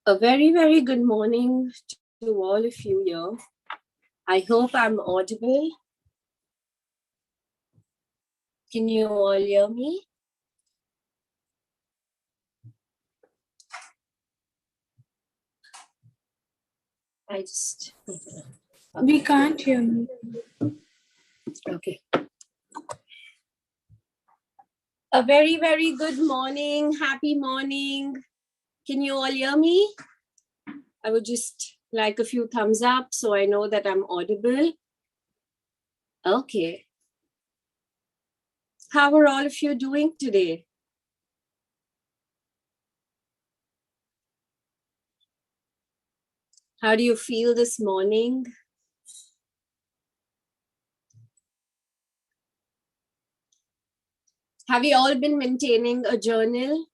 A very, very good morning to all of you here. I hope I'm audible. Can you all hear me? We can't hear you. Okay. A very, very good morning. Happy morning. Can you all hear me? I would just like a few thumbs up so I know that I'm audible. Okay. How are all of you doing today? How do you feel this morning? Have you all been maintaining a journal?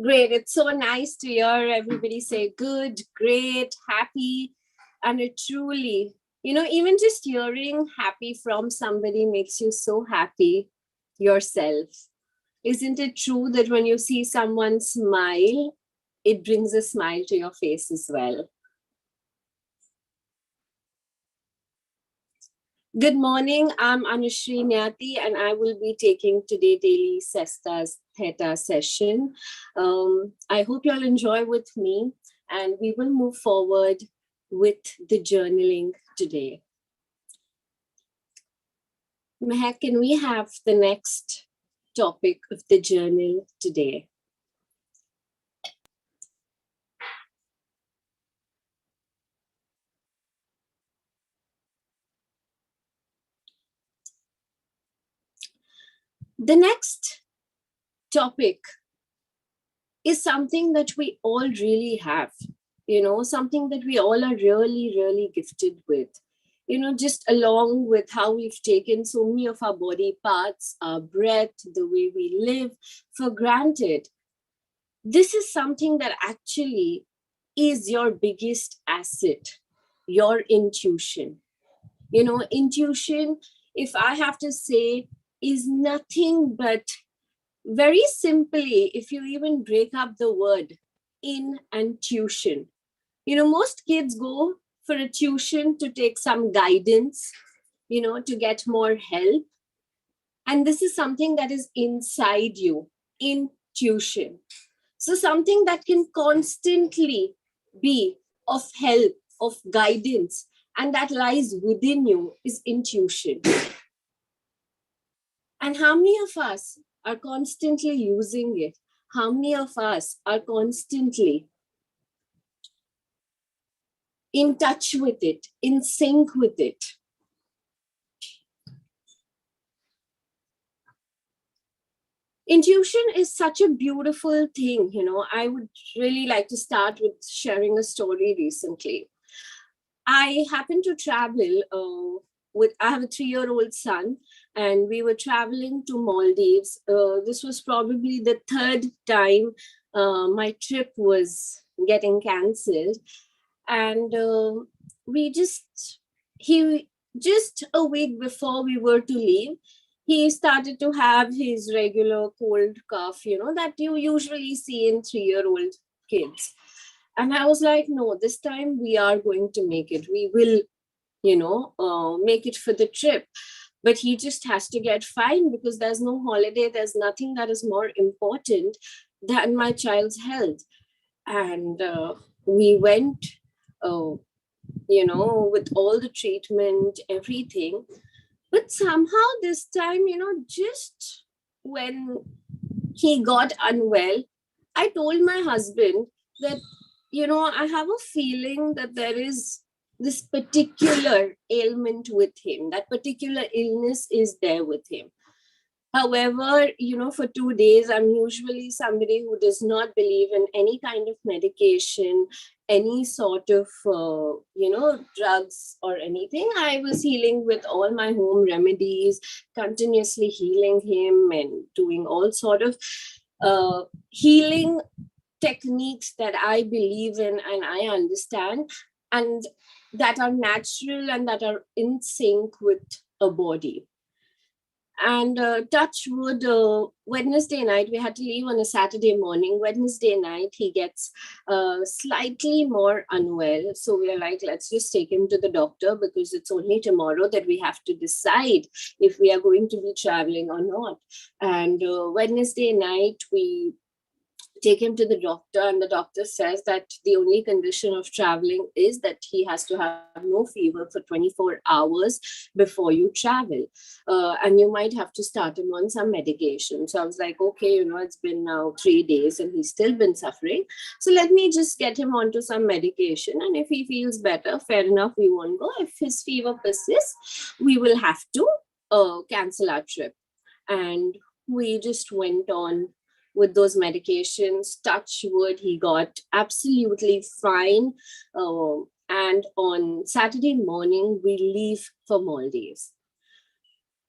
Great. It's so nice to hear everybody say good, great, happy. And it truly, even just hearing happy from somebody makes you so happy yourself. Isn't it true that when you see someone smile, it brings a smile to your face as well? Good morning, I'm Anushri Nyati, and I will be taking today daily Cesta's Theta session. I hope you'll enjoy with me, and we will move forward with the journaling today. Mehak, can we have the next topic of the journal today? The next topic is something that we all really have, something that we all are really, really gifted with. Just along with how we've taken so many of our body parts, our breath, the way we live for granted. This is something that actually is your biggest asset, your intuition. Intuition, if I have to say, is nothing but, very simply, if you even break up the word in and tuition, most kids go for a tuition to take some guidance, to get more help. And this is something that is inside you, intuition. So something that can constantly be of help, of guidance, and that lies within you is intuition. And how many of us are constantly using it? How many of us are constantly in touch with it, in sync with it? Intuition is such a beautiful thing. I would really like to start with sharing a story recently. I happened to travel I have a 3-year-old son, and we were traveling to Maldives. This was probably the third time my trip was getting cancelled. And he just a week before we were to leave, he started to have his regular cold cough, that you usually see in 3-year-old kids. And I was like, no, this time we are going to make it. We will, make it for the trip. But he just has to get fine because there's no holiday. There's nothing that is more important than my child's health. And we went, with all the treatment, everything. But somehow this time, just when he got unwell, I told my husband that, I have a feeling that there is this particular ailment with him, that particular illness is there with him. However, for 2 days, I'm usually somebody who does not believe in any kind of medication, any sort of, drugs or anything. I was healing with all my home remedies, continuously healing him and doing all sort of healing techniques that I believe in and I understand, and that are natural and that are in sync with a body. And touch wood, Wednesday night, we had to leave on a Saturday morning. Wednesday night, he gets slightly more unwell. So we are like, let's just take him to the doctor, because it's only tomorrow that we have to decide if we are going to be traveling or not. And Wednesday night, we take him to the doctor, and the doctor says that the only condition of traveling is that he has to have no fever for 24 hours before you travel, and you might have to start him on some medication. So I was like, okay, it's been now 3 days and he's still been suffering, so let me just get him onto some medication, and if he feels better, fair enough, we won't go. If his fever persists, we will have to cancel our trip. And we just went on with those medications. Touch wood, he got absolutely fine. And on Saturday morning, we leave for Maldives.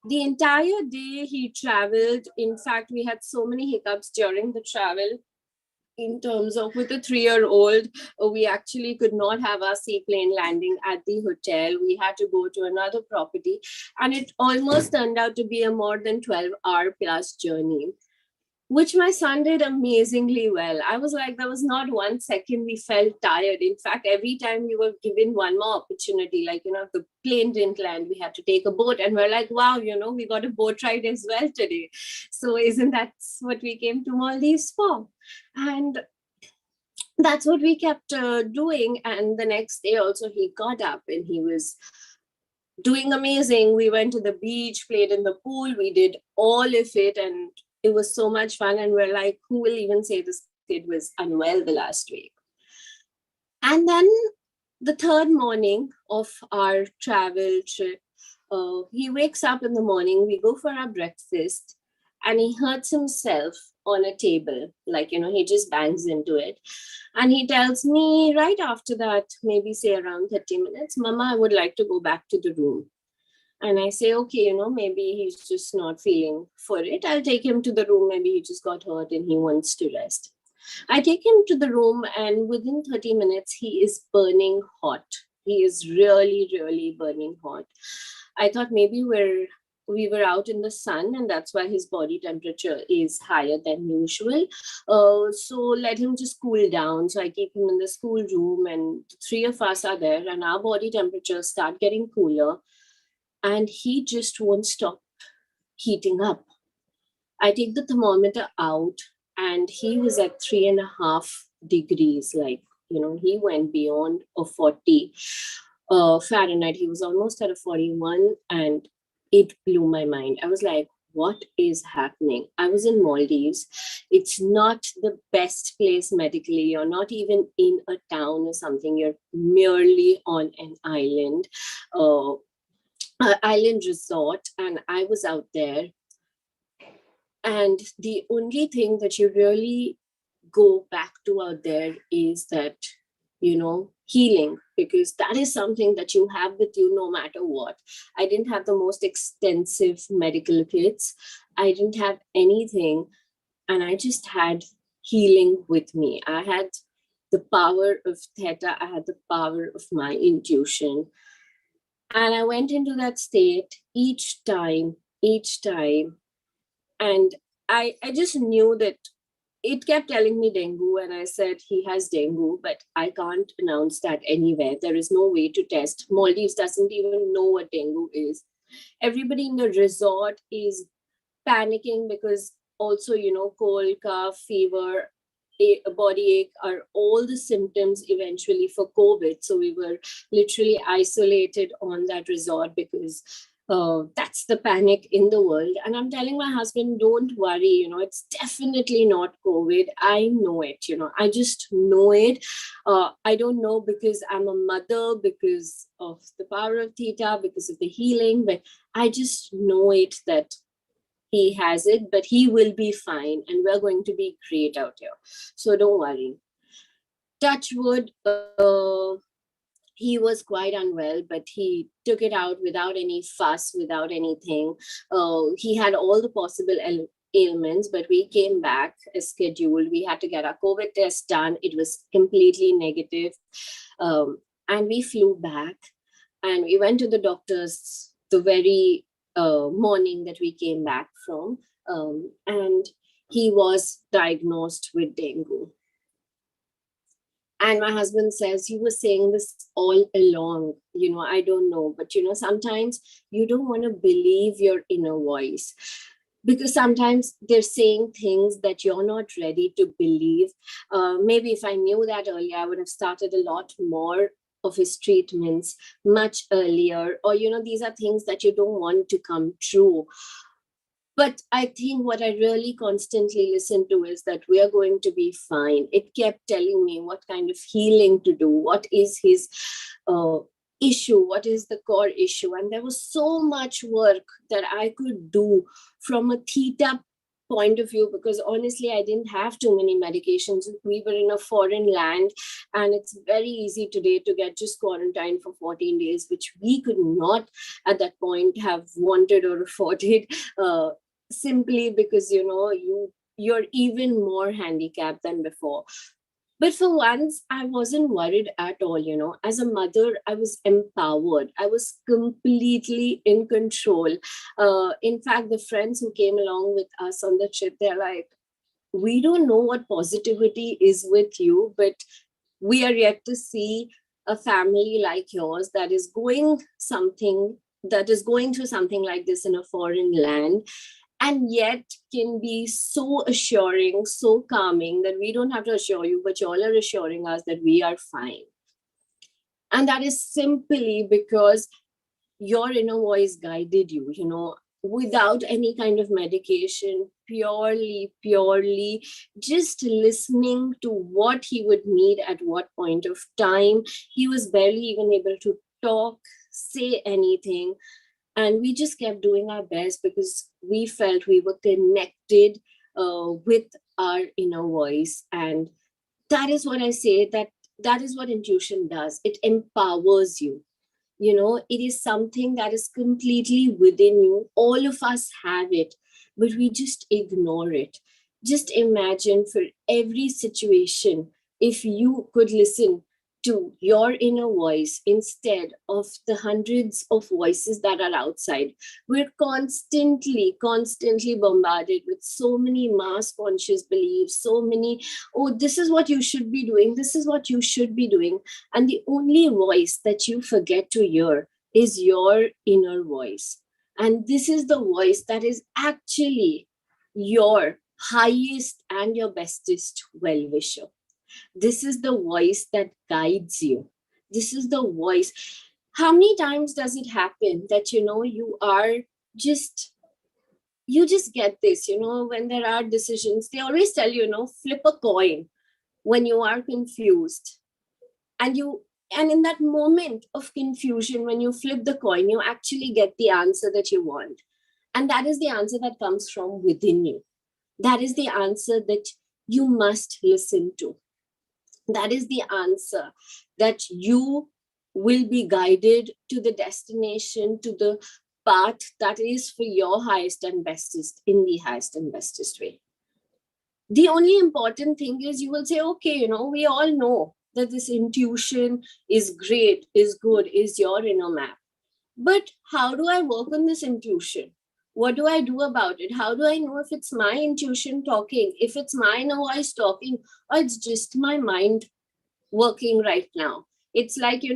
The entire day he traveled. In fact, we had so many hiccups during the travel. In terms of, with a 3-year-old, we actually could not have our seaplane landing at the hotel. We had to go to another property, and it almost turned out to be a more than 12-hour plus journey, which my son did amazingly well. I was like, there was not 1 second we felt tired. In fact, every time we were given one more opportunity, like, if the plane didn't land, we had to take a boat. And we're like, wow, we got a boat ride as well today. So isn't that what we came to Maldives for? And that's what we kept doing. And the next day also, he got up and he was doing amazing. We went to the beach, played in the pool, we did all of it, and it was so much fun. And we're like, who will even say this kid was unwell the last week? And then the third morning of our travel trip, he wakes up in the morning, we go for our breakfast, and he hurts himself on a table. Like, he just bangs into it. And he tells me right after that, maybe say around 30 minutes, Mama, I would like to go back to the room. And I say, okay, maybe he's just not feeling for it. I'll take him to the room. Maybe he just got hurt and he wants to rest. I take him to the room, and within 30 minutes, he is burning hot. He is really, really burning hot. I thought maybe we were out in the sun, and that's why his body temperature is higher than usual. So let him just cool down. So I keep him in the school room, and the three of us are there, and our body temperatures start getting cooler, and he just won't stop heating up. I take the thermometer out, and he was at 3.5 degrees. Like, he went beyond a 40 Fahrenheit. He was almost at a 41, and it blew my mind. I was like, what is happening? I was in Maldives. It's not the best place medically. You're not even in a town or something. You're merely on an island. Island resort, and I was out there. And the only thing that you really go back to out there is that, healing, because that is something that you have with you no matter what. I didn't have the most extensive medical kits, I didn't have anything, and I just had healing with me. I had the power of Theta, I had the power of my intuition. And I went into that state each time. And I just knew that it kept telling me dengue. And I said, he has dengue, but I can't announce that anywhere. There is no way to test. Maldives doesn't even know what dengue is. Everybody in the resort is panicking because also, cold, cough, fever, a body ache are all the symptoms eventually for COVID. So we were literally isolated on that resort because that's the panic in the world. And I'm telling my husband, don't worry, it's definitely not COVID. I know it, I just know it. I don't know because I'm a mother, because of the power of Theta, because of the healing, but I just know it that he has it, but he will be fine, and we're going to be great out here. So don't worry. Touch wood, he was quite unwell, but he took it out without any fuss, without anything. He had all the possible ailments, but we came back as scheduled. We had to get our COVID test done. It was completely negative. And we flew back, and we went to the doctors the very morning that we came back from, and he was diagnosed with dengue. And my husband says, "You were saying this all along. I don't know. But, sometimes you don't want to believe your inner voice, because sometimes they're saying things that you're not ready to believe. Maybe if I knew that earlier, I would have started a lot more of his treatments much earlier. Or, these are things that you don't want to come true. But I think what I really constantly listen to is that we are going to be fine. It kept telling me what kind of healing to do, what is his issue, what is the core issue. And there was so much work that I could do from a theta point of view, because honestly, I didn't have too many medications. We were in a foreign land, and it's very easy today to get just quarantined for 14 days, which we could not at that point have wanted or afforded. Simply because you're even more handicapped than before. But for once, I wasn't worried at all. As a mother, I was empowered. I was completely in control. In fact, the friends who came along with us on the trip, they're like, "We don't know what positivity is with you, but we are yet to see a family like yours that is going through something like this in a foreign land, and yet can be so assuring, so calming, that we don't have to assure you, but you all are assuring us that we are fine." And that is simply because your inner voice guided you, without any kind of medication, purely just listening to what he would need at what point of time. He was barely even able to talk, say anything. And we just kept doing our best because we felt we were connected with our inner voice. And that is what I say, that is what intuition does. It empowers you. It is something that is completely within you. All of us have it, but we just ignore it. Just imagine, for every situation, if you could listen to your inner voice instead of the hundreds of voices that are outside. We're constantly bombarded with so many mass conscious beliefs, so many, "Oh, this is what you should be doing, this is what you should be doing." And the only voice that you forget to hear is your inner voice. And this is the voice that is actually your highest and your bestest well wisher. This is the voice that guides you. This is the voice. How many times does it happen that you just get this, when there are decisions, they always tell flip a coin when you are confused. And in that moment of confusion, when you flip the coin, you actually get the answer that you want. And that is the answer that comes from within you. That is the answer that you must listen to. That is the answer that you will be guided to the destination, to the path that is for your highest and bestest, in the highest and bestest way. The only important thing is you will say, "Okay, we all know that this intuition is great, is good, is your inner map. But how do I work on this intuition? What do I do about it? How do I know if it's my intuition talking, if it's my inner voice talking, or it's just my mind working right now?" It's like, you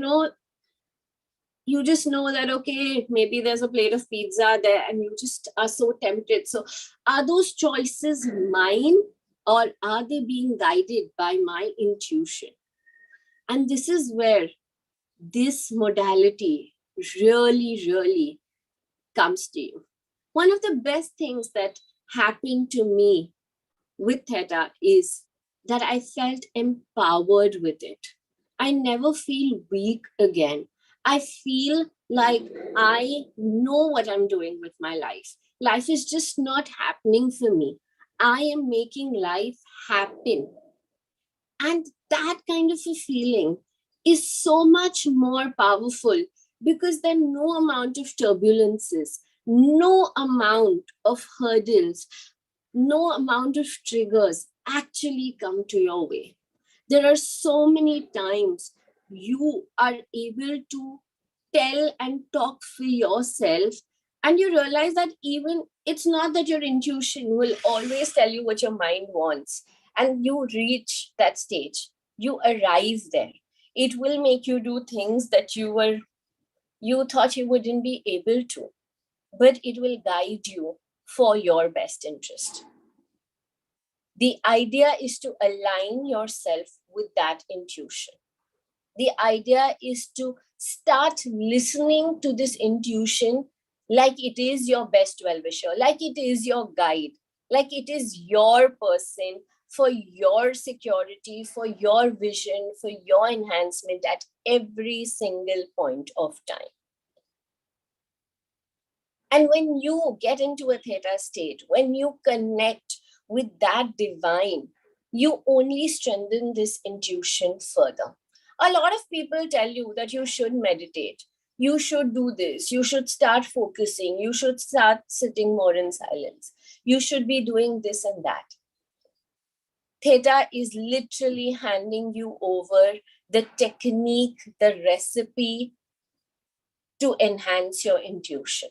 just know that, okay, maybe there's a plate of pizza there and you just are so tempted. So are those choices mine, or are they being guided by my intuition? And this is where this modality really comes to you. One of the best things that happened to me with Theta is that I felt empowered with it. I never feel weak again. I feel like I know what I'm doing with my life. Life is just not happening for me. I am making life happen. And that kind of a feeling is so much more powerful, because then no amount of turbulences, no amount of hurdles, no amount of triggers actually come to your way. There are so many times you are able to tell and talk for yourself, And you realize that even it's not that your intuition will always tell you what your mind wants, and you reach that stage, you arrive there. It will make you do things that you thought you wouldn't be able to, but it will guide you for your best interest. The idea is to align yourself with that intuition. The idea is to start listening to this intuition like it is your best well-wisher, like it is your guide, like it is your person for your security, for your vision, for your enhancement at every single point of time. And when you get into a theta state, when you connect with that divine, you only strengthen this intuition further. A lot of people tell you that you should meditate, you should do this, you should start focusing, you should start sitting more in silence, you should be doing this and that. Theta is literally handing you over the technique, the recipe to enhance your intuition.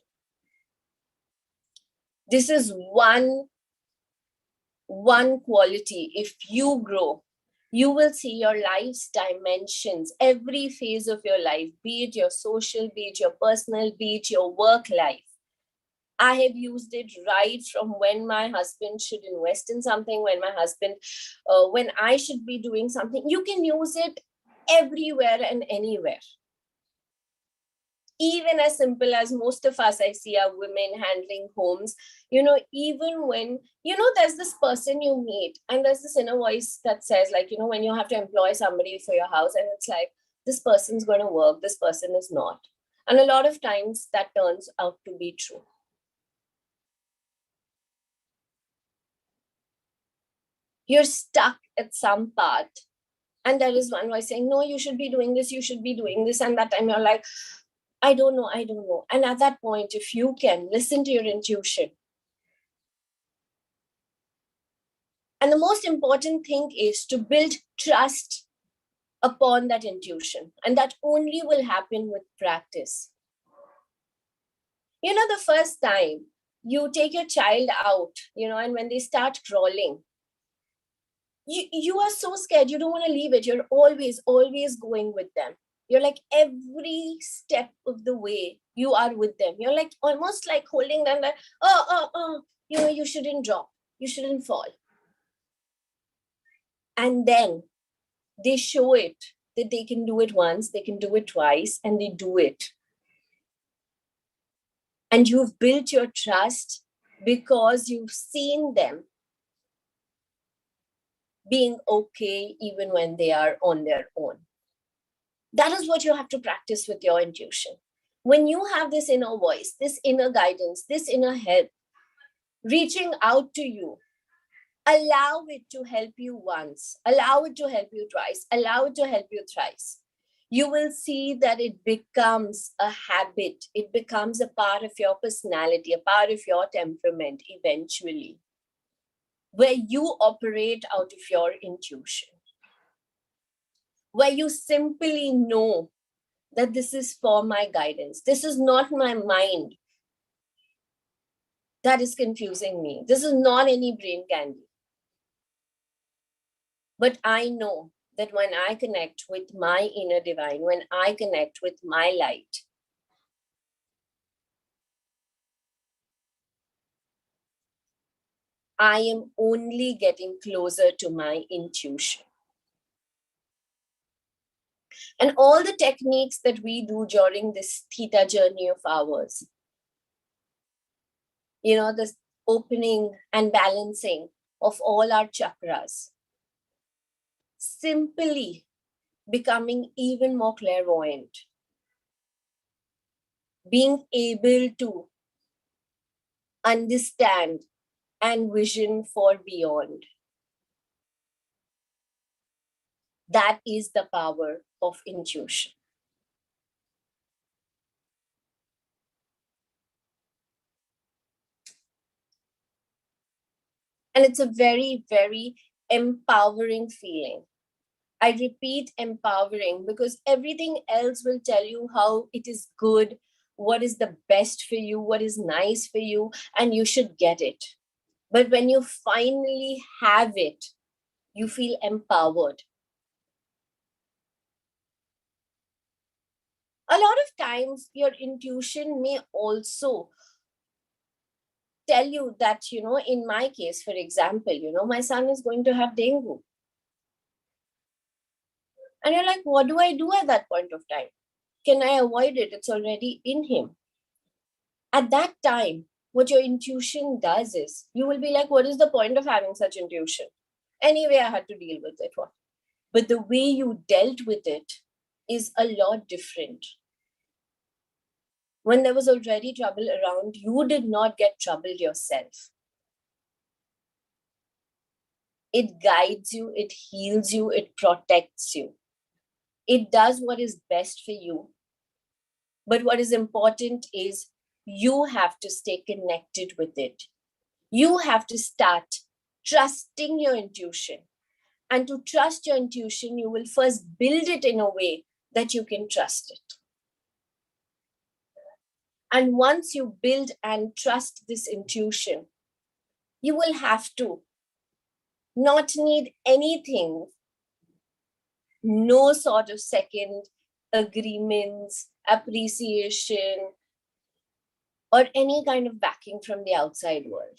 This is one quality. If you grow, you will see your life's dimensions, every phase of your life, be it your social, be it your personal, be it your work life. I have used it right from when my husband should invest in something, when I should be doing something. You can use it everywhere and anywhere. Even as simple as most of us, I see, are women handling homes. Even when, there's this person you meet and there's this inner voice that says, like, when you have to employ somebody for your house, and it's like, this person's going to work, this person is not. And a lot of times that turns out to be true. You're stuck at some part, and there is one voice saying, no, you should be doing this, you should be doing this. And that time you're like, I don't know. And at that point, if you can listen to your intuition. And the most important thing is to build trust upon that intuition. And that only will happen with practice. The first time you take your child out, and when they start crawling, you are so scared. You don't want to leave it. You're always going with them. You're like, every step of the way, you are with them. You're like almost like holding them like, you shouldn't drop. You shouldn't fall. And then they show it that they can do it once, they can do it twice, and they do it. And you've built your trust because you've seen them being okay even when they are on their own. That is what you have to practice with your intuition. When you have this inner voice, this inner guidance, this inner help reaching out to you, allow it to help you once, allow it to help you twice, allow it to help you thrice. You will see that it becomes a habit. It becomes a part of your personality, a part of your temperament eventually, where you operate out of your intuition, where you simply know that this is for my guidance. This is not my mind that is confusing me. This is not any brain candy. But I know that when I connect with my inner divine, when I connect with my light, I am only getting closer to my intuition. And all the techniques that we do during this theta journey of ours, this opening and balancing of all our chakras, simply becoming even more clairvoyant, being able to understand and vision for beyond. That is the power of intuition. And it's a very, very empowering feeling. I repeat, empowering, because everything else will tell you how it is good, what is the best for you, what is nice for you, and you should get it. But when you finally have it, you feel empowered. A lot of times, your intuition may also tell you that, in my case, for example, my son is going to have dengue. And you're like, what do I do at that point of time? Can I avoid it? It's already in him. At that time, what your intuition does is you will be like, what is the point of having such intuition? Anyway, I had to deal with it. What? But the way you dealt with it is a lot different. When there was already trouble around, you did not get troubled yourself. It guides you, it heals you, it protects you. It does what is best for you. But what is important is you have to stay connected with it. You have to start trusting your intuition. And to trust your intuition, you will first build it in a way that you can trust it. And once you build and trust this intuition, you will have to not need anything, no sort of second agreements, appreciation, or any kind of backing from the outside world.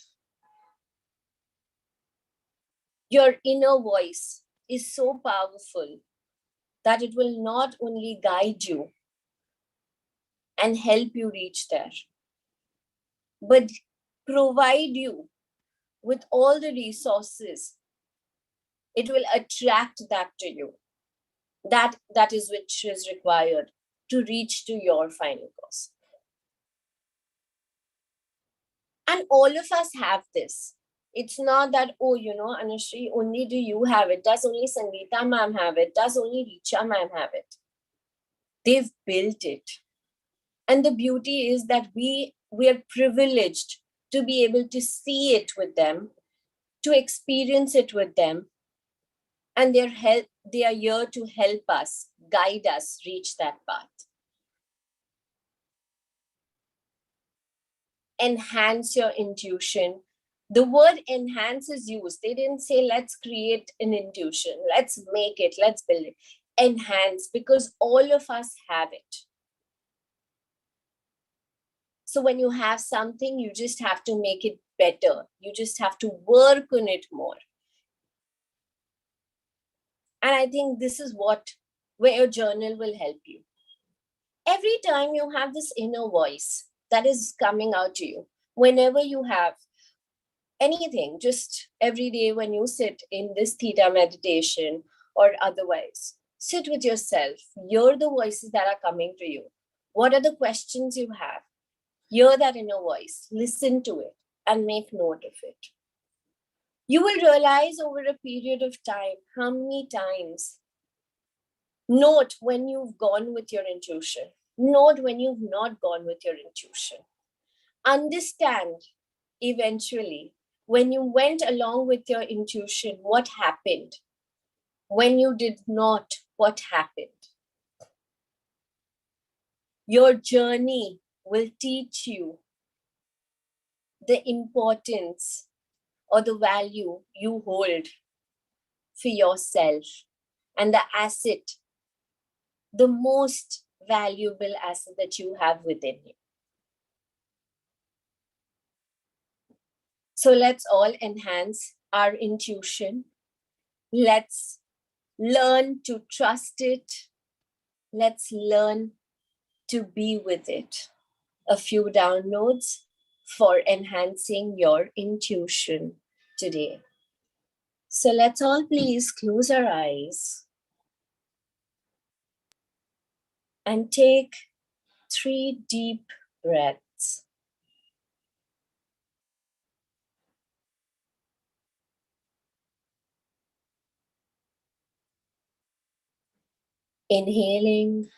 Your inner voice is so powerful that it will not only guide you and help you reach there, but provide you with all the resources. It will attract that to you. That is which is required to reach to your final cause. And all of us have this. It's not that, Anushri, only do you have it. Does only Sangeeta ma'am have it? Does only Richa ma'am have it? They've built it. And the beauty is that we are privileged to be able to see it with them, to experience it with them. And they are here to help us, guide us, reach that path. Enhance your intuition. The word enhance is used. They didn't say, let's create an intuition, let's make it, let's build it. Enhance, because all of us have it. So when you have something, you just have to make it better. You just have to work on it more. And I think this is where your journal will help you. Every time you have this inner voice that is coming out to you, whenever you have anything, just every day when you sit in this theta meditation or otherwise, sit with yourself, hear the voices that are coming to you. What are the questions you have? Hear that inner voice, listen to it, and make note of it. You will realize over a period of time how many times. Note when you've gone with your intuition. Note when you've not gone with your intuition. Understand eventually when you went along with your intuition, what happened? When you did not, what happened? Your journey will teach you the importance or the value you hold for yourself and the asset, the most valuable asset that you have within you. So let's all enhance our intuition. Let's learn to trust it. Let's learn to be with it. A few downloads for enhancing your intuition today. So let's all please close our eyes and take 3 deep breaths. Inhaling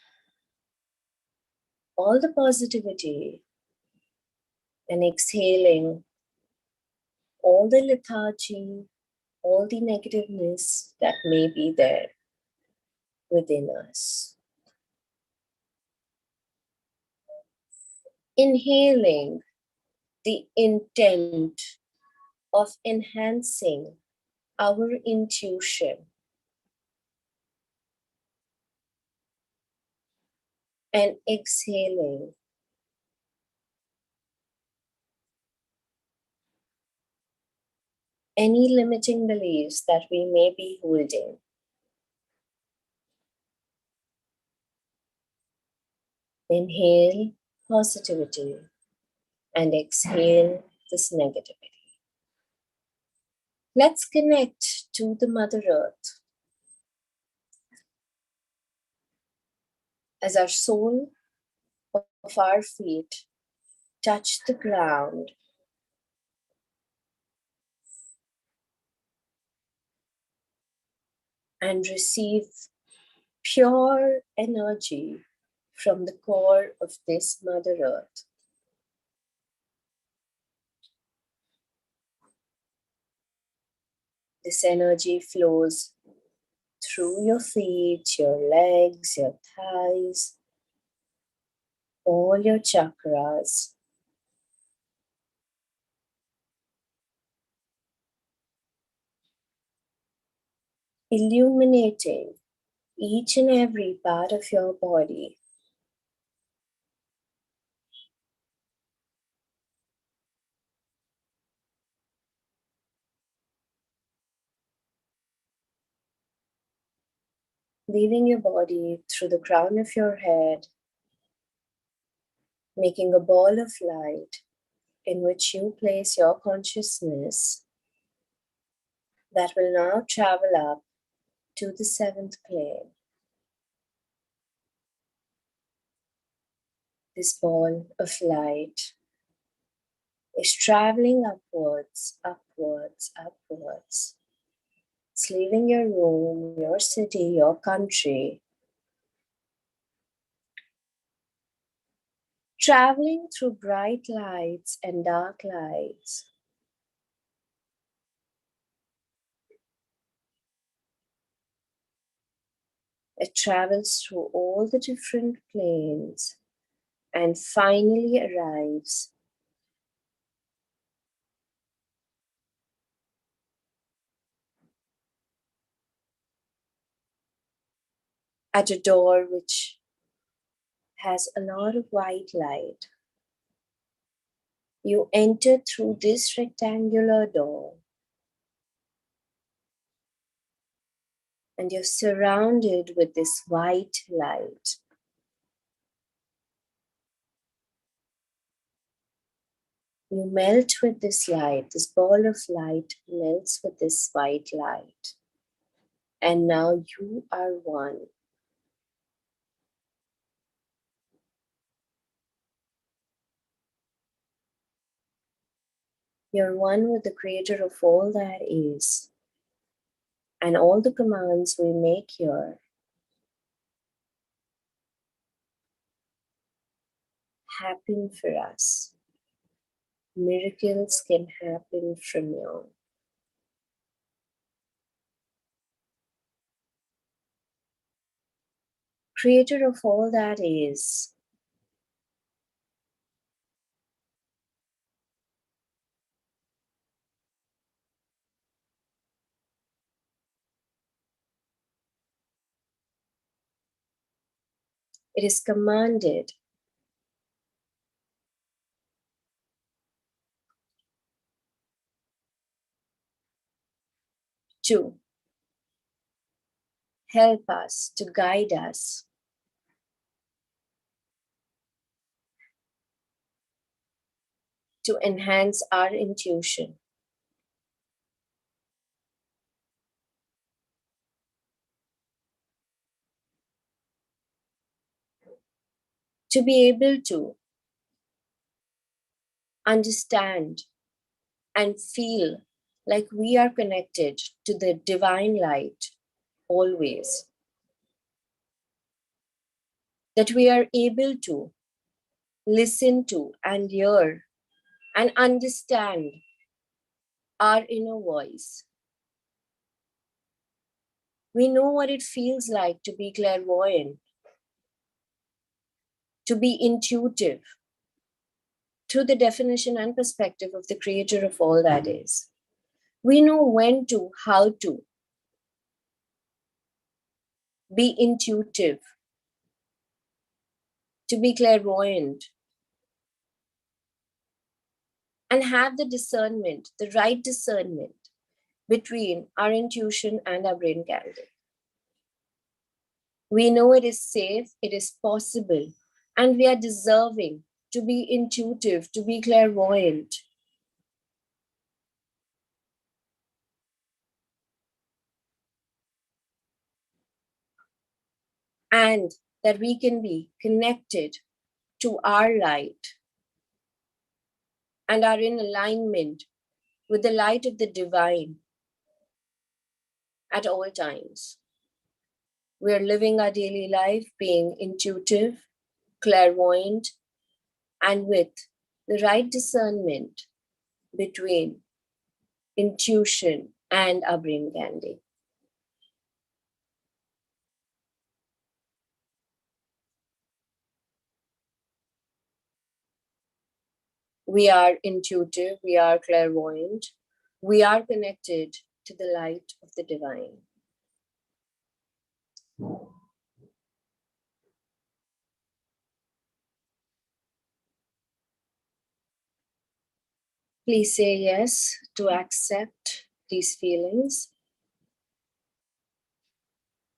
all the positivity and exhaling all the lethargy, all the negativeness that may be there within us. Inhaling the intent of enhancing our intuition, and exhaling any limiting beliefs that we may be holding. Inhale positivity and exhale this negativity. Let's connect to the Mother Earth as our sole of our feet touch the ground. And receive pure energy from the core of this Mother Earth. This energy flows through your feet, your legs, your thighs, all your chakras, illuminating each and every part of your body. Leaving your body through the crown of your head, making a ball of light in which you place your consciousness that will now travel up to the seventh plane. This ball of light is traveling upwards, upwards, upwards. It's leaving your room, your city, your country, traveling through bright lights and dark lights. It travels through all the different planes and finally arrives at a door which has a lot of white light. You enter through this rectangular door and you're surrounded with this white light. You melt with this light, this ball of light melts with this white light. And now you are one. You're one with the creator of all that is. And all the commands we make here happen for us. Miracles can happen from you. Creator of all that is. It is commanded to help us, to guide us, to enhance our intuition, to be able to understand and feel like we are connected to the divine light always. That we are able to listen to and hear and understand our inner voice. We know what it feels like to be clairvoyant, to be intuitive, through the definition and perspective of the creator of all that is. We know when to, how to be intuitive, to be clairvoyant, and have the discernment, the right discernment between our intuition and our brain candle. We know it is safe, it is possible, and we are deserving to be intuitive, to be clairvoyant. And that we can be connected to our light and are in alignment with the light of the divine at all times. We are living our daily life being intuitive, clairvoyant, and with the right discernment between intuition and our brain candy. We are intuitive, we are clairvoyant, we are connected to the light of the divine. Please say yes to accept these feelings.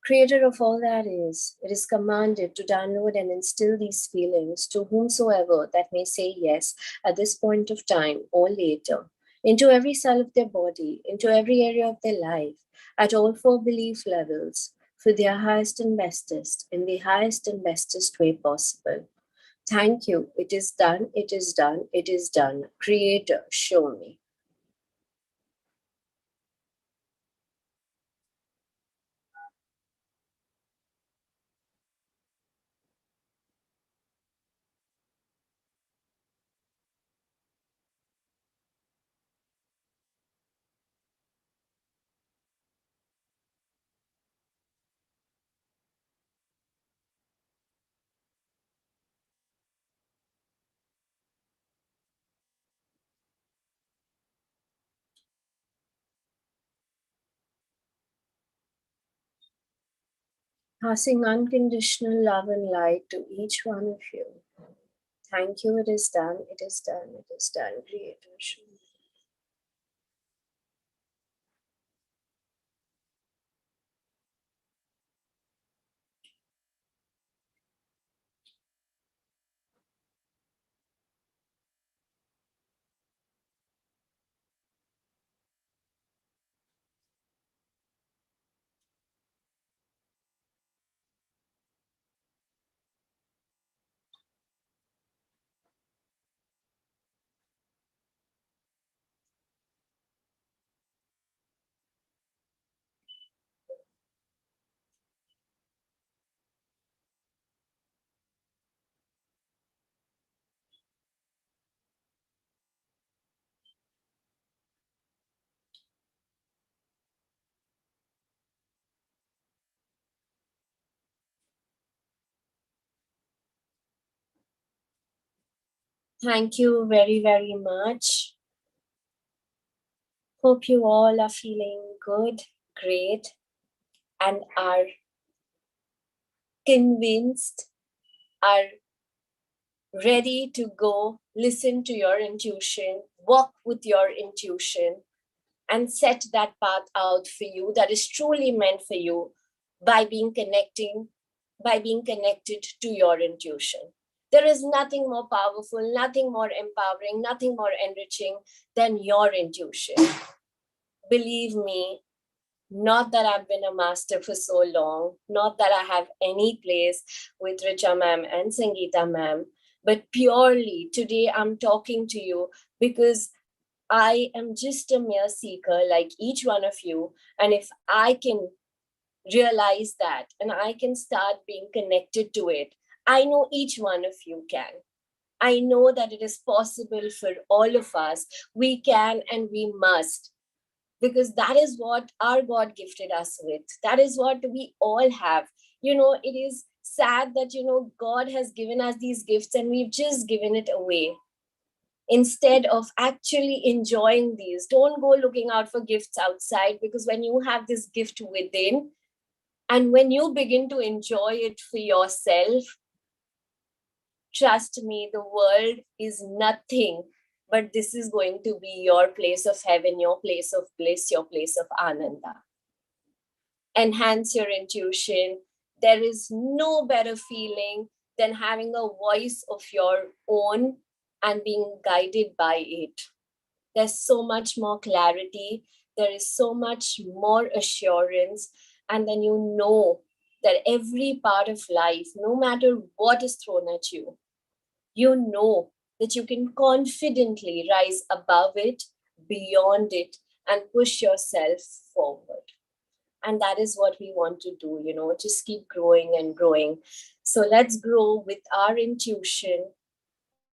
Creator of all that is, it is commanded to download and instill these feelings to whomsoever that may say yes at this point of time or later, into every cell of their body, into every area of their life, at all four belief levels, for their highest and bestest, in the highest and bestest way possible. Thank you. It is done. It is done. It is done. Creator, show me. Passing unconditional love and light to each one of you. Thank you. It is done. It is done. It is done. Creator, show me. Thank you very, very much. Hope you all are feeling good, great, and are convinced, are ready to go listen to your intuition, walk with your intuition, and set that path out for you that is truly meant for you by being connected to your intuition. There is nothing more powerful, nothing more empowering, nothing more enriching than your intuition. Believe me, not that I've been a master for so long, not that I have any place with Richa ma'am and Sangeeta ma'am, but purely today I'm talking to you because I am just a mere seeker like each one of you. And if I can realize that and I can start being connected to it, I know each one of you can. I know that it is possible for all of us. We can and we must, because that is what our God gifted us with. That is what we all have. It is sad that, God has given us these gifts and we've just given it away. instead of actually enjoying these. Don't go looking out for gifts outside, because when you have this gift within, and when you begin to enjoy it for yourself, trust me, the world is nothing, but this is going to be your place of heaven, your place of bliss, your place of ananda. Enhance your intuition. There is no better feeling than having a voice of your own and being guided by it. There's so much more clarity, there is so much more assurance, and then you know that every part of life, no matter what is thrown at you, you know that you can confidently rise above it, beyond it, and push yourself forward. And that is what we want to do, just keep growing and growing. So let's grow with our intuition.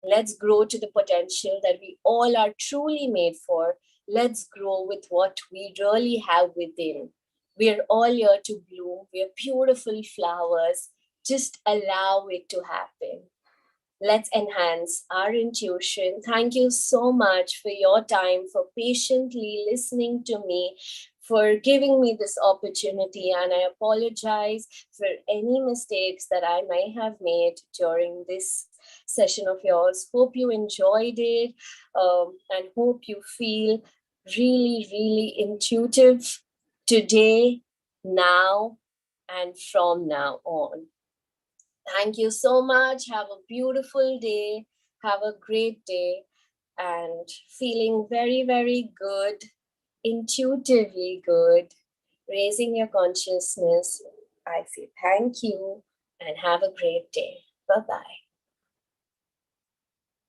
Let's grow to the potential that we all are truly made for. Let's grow with what we really have within. We're all here to bloom. We're beautiful flowers. Just allow it to happen. Let's enhance our intuition. Thank you so much for your time, for patiently listening to me, for giving me this opportunity. And I apologize for any mistakes that I may have made during this session of yours. Hope you enjoyed it, and hope you feel really, really intuitive today, now, and from now on. Thank you so much. Have a beautiful day. Have a great day. And feeling very, very good, intuitively good, raising your consciousness. I say thank you and have a great day. Bye bye.